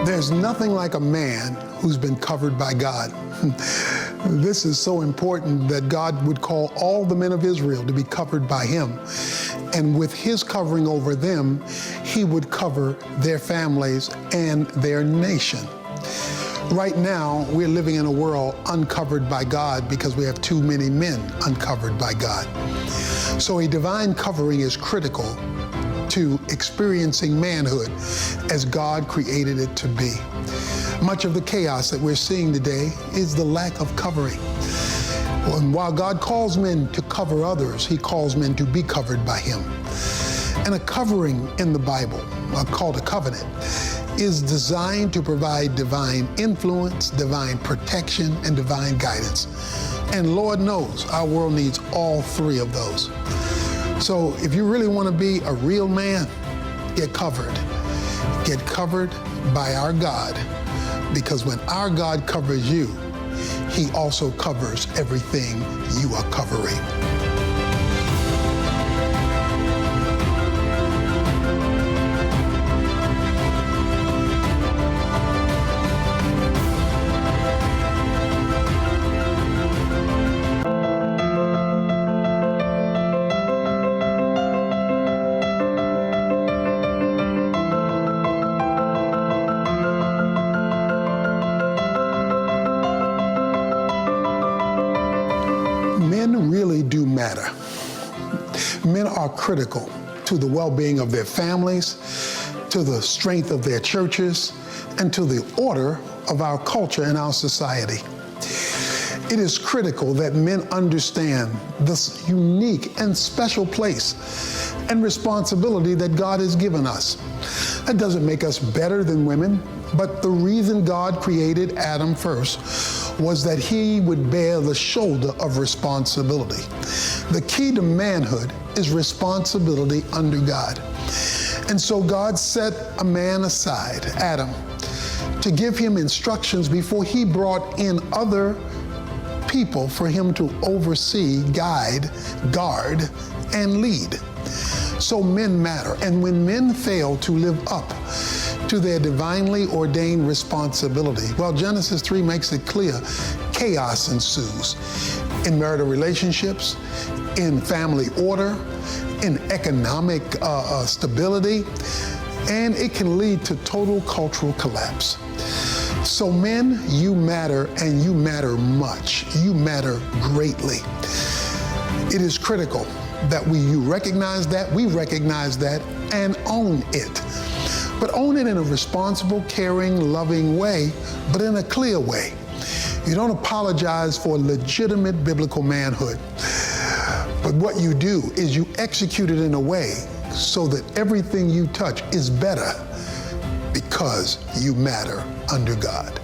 There's nothing like a man who's been covered by God. This is so important that God would call all the men of Israel to be covered by him. And with his covering over them, he would cover their families and their nation. Right now, we're living in a world uncovered by God because we have too many men uncovered by God. So a divine covering is critical to experiencing manhood as God created it to be. Much of the chaos that we're seeing today is the lack of covering. And while God calls men to cover others, he calls men to be covered by him. And a covering in the Bible, called a covenant, is designed to provide divine influence, divine protection, and divine guidance. And Lord knows our world needs all three of those. So if you really want to be a real man, get covered. Get covered by our God, because when our God covers you, he also covers everything you are covering. Men really do matter. Men are critical to the well-being of their families, to the strength of their churches, and to the order of our culture and our society. It is critical that men understand this unique and special place and responsibility that God has given us. That doesn't make us better than women, but the reason God created Adam first was that he would bear the shoulder of responsibility. The key to manhood is responsibility under God. And so God set a man aside, Adam, to give him instructions before he brought in other people for him to oversee, guide, guard, and lead. So men matter. And when men fail to live up to their divinely ordained responsibility, well, Genesis 3 makes it clear, chaos ensues in marital relationships, in family order, in economic stability, and it can lead to total cultural collapse. So men, you matter, and you matter much. You matter greatly. It is critical that you recognize that, we recognize that, and own it. But own it in a responsible, caring, loving way, but in a clear way. You don't apologize for legitimate biblical manhood. But what you do is you execute it in a way so that everything you touch is better because you matter under God.